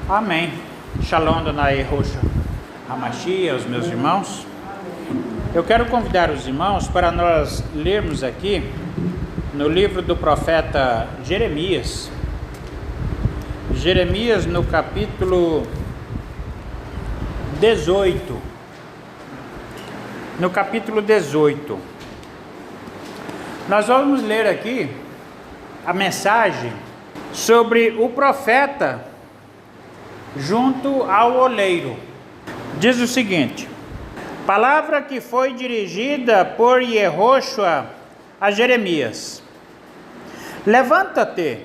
Amém. Shalom, Adonai Rocha Hamashia, os meus irmãos. Eu quero convidar os irmãos para nós lermos aqui no livro do profeta Jeremias. Jeremias no capítulo 18. No capítulo 18. Nós vamos ler aqui a mensagem sobre o profeta junto ao oleiro. Diz o seguinte: palavra que foi dirigida por Yehoshua a Jeremias: levanta-te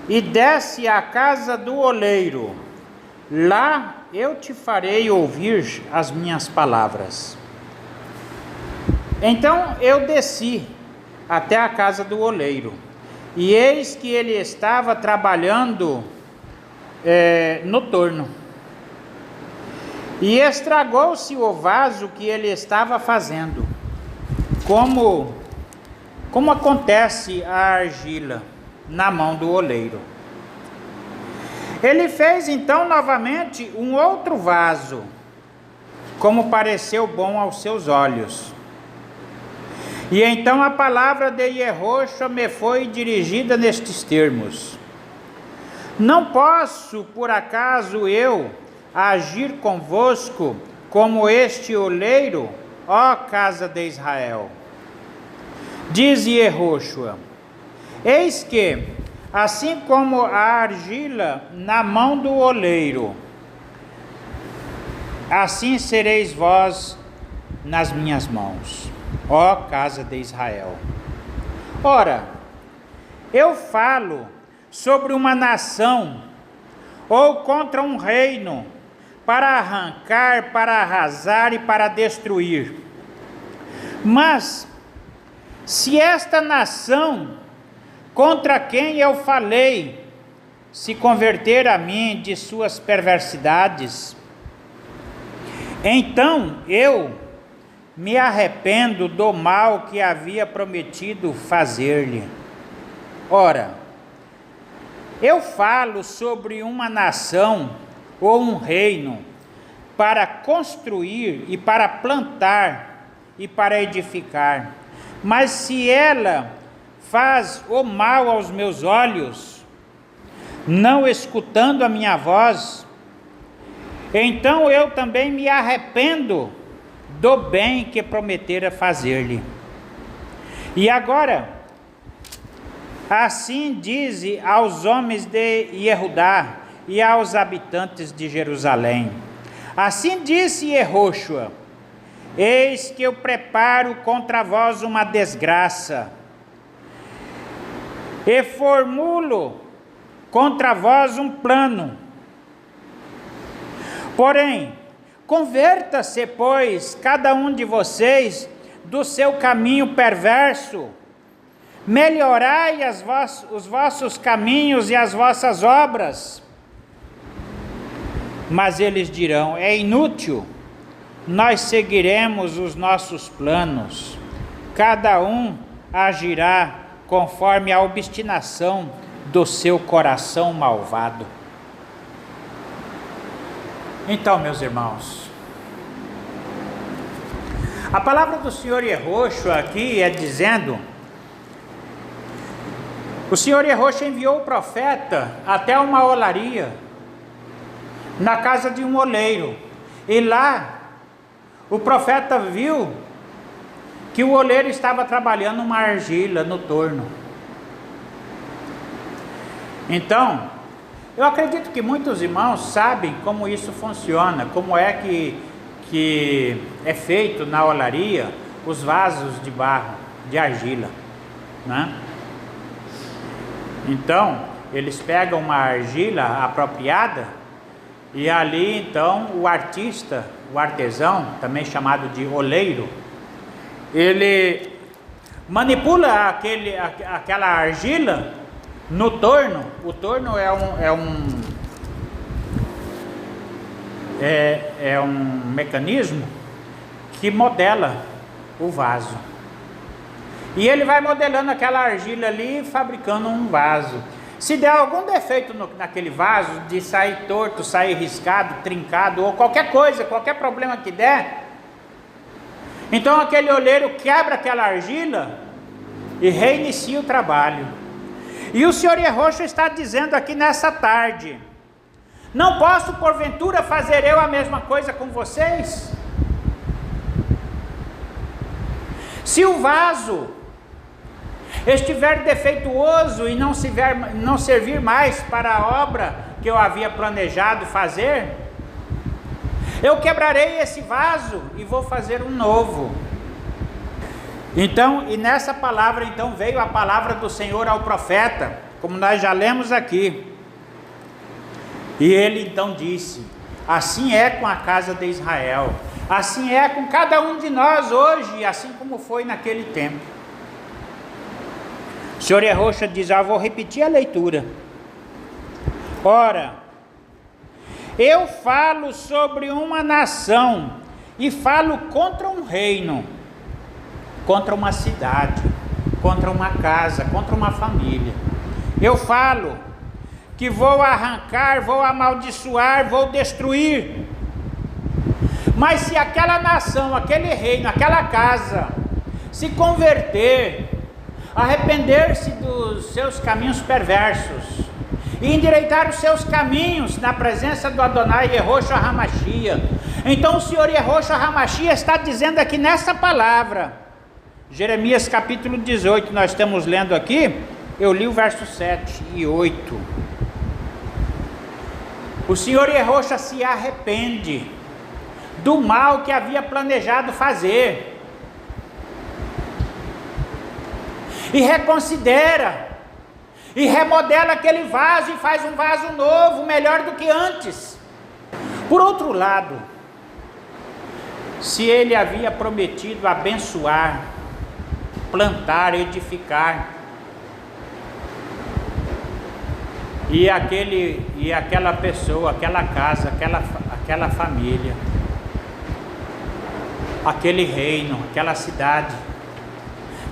e desce à casa do oleiro, lá eu te farei ouvir as minhas palavras. Então eu desci até a casa do oleiro, e eis que ele estava trabalhando no torno, e estragou-se o vaso que ele estava fazendo, como acontece a argila na mão do oleiro. Ele fez então novamente um outro vaso, como pareceu bom aos seus olhos. E então a palavra de Yehoshua me foi dirigida nestes termos: não posso, por acaso, eu agir convosco como este oleiro, ó casa de Israel? Diz Yehoshua: eis que, assim como a argila na mão do oleiro, assim sereis vós nas minhas mãos, ó casa de Israel. Ora, eu falo sobre uma nação, ou contra um reino, para arrancar, para arrasar e para destruir. Mas, se esta nação, contra quem eu falei, se converter a mim de suas perversidades, então eu me arrependo do mal que havia prometido fazer-lhe. Ora, eu falo sobre uma nação ou um reino para construir e para plantar e para edificar. Mas se ela faz o mal aos meus olhos, não escutando a minha voz, então eu também me arrependo do bem que prometera fazer-lhe. E agora, assim dize aos homens de Yehudá e aos habitantes de Jerusalém: assim disse Yehoshua: eis que eu preparo contra vós uma desgraça, e formulo contra vós um plano. Porém, converta-se, pois, cada um de vocês do seu caminho perverso, melhorai os vossos caminhos e as vossas obras. Mas eles dirão: é inútil, nós seguiremos os nossos planos, cada um agirá conforme a obstinação do seu coração malvado. Então, meus irmãos, a palavra do Senhor Yehoshua aqui é dizendo: o Senhor Yehoshua enviou o profeta até uma olaria, na casa de um oleiro, e lá o profeta viu que o oleiro estava trabalhando uma argila no torno. Então, eu acredito que muitos irmãos sabem como isso funciona, como é que é feito na olaria os vasos de barro, de argila, né? Então, eles pegam uma argila apropriada, e ali então o artista, o artesão, também chamado de oleiro, ele manipula aquela argila no torno. O torno é um mecanismo que modela o vaso. E ele vai modelando aquela argila ali, fabricando um vaso. Se der algum defeito naquele vaso, de sair torto, sair riscado, trincado, ou qualquer coisa, qualquer problema que der, então aquele oleiro quebra aquela argila e reinicia o trabalho. E o Senhor Yehoshua está dizendo aqui nessa tarde: não posso porventura fazer eu a mesma coisa com vocês? Se o vaso estiver defeituoso e não servir mais para a obra que eu havia planejado fazer, eu quebrarei esse vaso e vou fazer um novo. Então, e nessa palavra então veio a palavra do Senhor ao profeta, como nós já lemos aqui. E ele então disse: assim é com a casa de Israel, assim é com cada um de nós hoje, assim como foi naquele tempo. O Senhor Yehoshua diz, vou repetir a leitura. Ora, eu falo sobre uma nação, e falo contra um reino, contra uma cidade, contra uma casa, contra uma família. Eu falo que vou arrancar, vou amaldiçoar, vou destruir. Mas se aquela nação, aquele reino, aquela casa se converter, arrepender-se dos seus caminhos perversos e endireitar os seus caminhos na presença do Adonai Yehoshua HaMashiach, então o Senhor Yehoshua HaMashiach está dizendo aqui nessa palavra, Jeremias capítulo 18, nós estamos lendo aqui, eu li o verso 7 e 8. O Senhor Yehoshua se arrepende do mal que havia planejado fazer e reconsidera e remodela aquele vaso e faz um vaso novo, melhor do que antes. Por outro lado, se ele havia prometido abençoar, plantar, edificar, e aquela pessoa, aquela casa, aquela família, aquele reino, aquela cidade,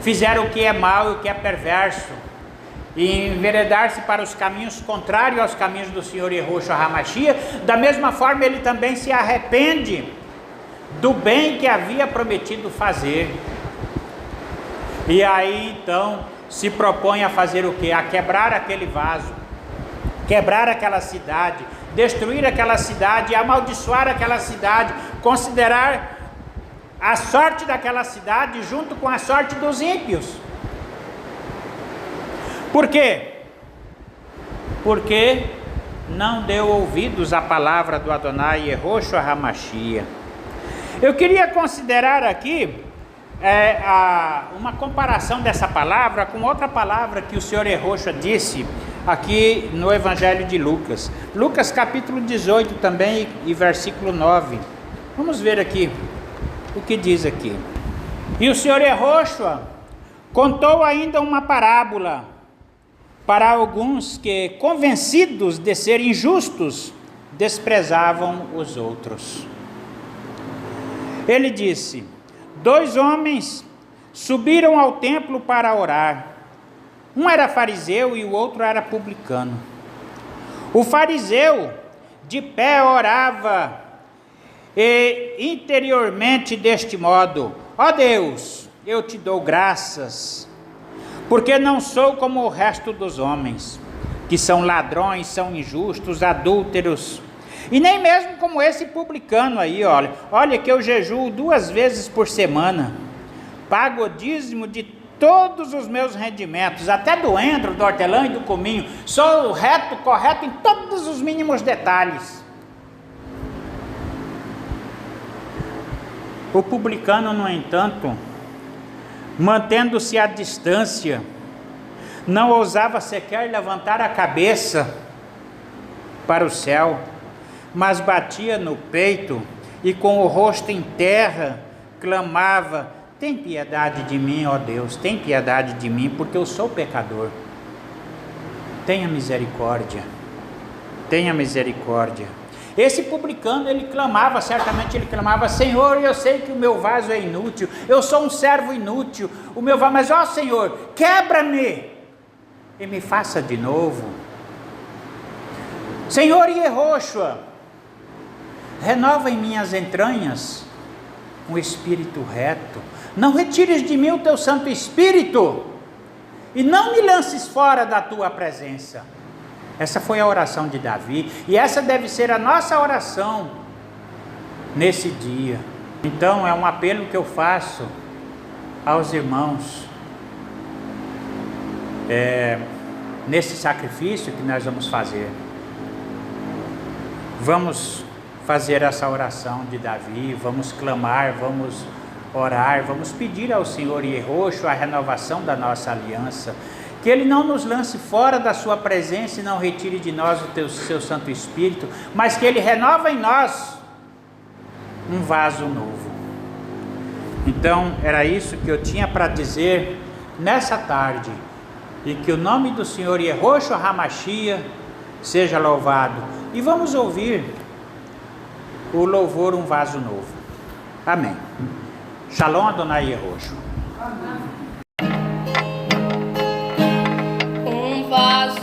fizeram o que é mal e o que é perverso, e enveredar-se para os caminhos contrários aos caminhos do Senhor Yehoshua HaMashiach, da mesma forma ele também se arrepende do bem que havia prometido fazer, e aí então se propõe a fazer o que? A quebrar aquele vaso, quebrar aquela cidade, destruir aquela cidade, amaldiçoar aquela cidade, considerar a sorte daquela cidade junto com a sorte dos ímpios. Por quê? Porque não deu ouvidos à palavra do Adonai Yehoshua HaMashiach. Eu queria considerar aqui uma comparação dessa palavra com outra palavra que o Senhor Yehoshua disse aqui no Evangelho de Lucas. Lucas capítulo 18 também e versículo 9. Vamos ver aqui o que diz aqui. E o Senhor Yehoshua contou ainda uma parábola para alguns que, convencidos de serem justos, desprezavam os outros. Ele disse: 2 homens subiram ao templo para orar. Um era fariseu e o outro era publicano. O fariseu, de pé, orava e interiormente deste modo: ó Deus, eu te dou graças, porque não sou como o resto dos homens, que são ladrões, são injustos, adúlteros, e nem mesmo como esse publicano aí, olha que eu jejuo 2 vezes por semana, pago o dízimo de todos os meus rendimentos, até do endro, do hortelã e do cominho, sou reto, correto em todos os mínimos detalhes. O publicano, no entanto, mantendo-se à distância, não ousava sequer levantar a cabeça para o céu, mas batia no peito e com o rosto em terra clamava: tem piedade de mim, ó Deus, tem piedade de mim, porque eu sou pecador. Tenha misericórdia, tenha misericórdia. Esse publicano, ele clamava, certamente ele clamava: Senhor, eu sei que o meu vaso é inútil, eu sou um servo inútil, o meu vaso, mas ó Senhor, quebra-me e me faça de novo. Senhor Yehoshua, renova em minhas entranhas um espírito reto. Não retires de mim o teu Santo Espírito e não me lances fora da tua presença. Essa foi a oração de Davi e essa deve ser a nossa oração nesse dia. Então é um apelo que eu faço aos irmãos nesse sacrifício que nós vamos fazer. Vamos fazer essa oração de Davi, vamos clamar, vamos orar, vamos pedir ao Senhor Yehoshua a renovação da nossa aliança, que Ele não nos lance fora da sua presença e não retire de nós o seu Santo Espírito, mas que Ele renova em nós um vaso novo. Então era isso que eu tinha para dizer nessa tarde, e que o nome do Senhor Yehoshua HaMashiach seja louvado. E vamos ouvir o louvor Um Vaso Novo. Amém. Shalom Adonai Yehoshua. Um vaso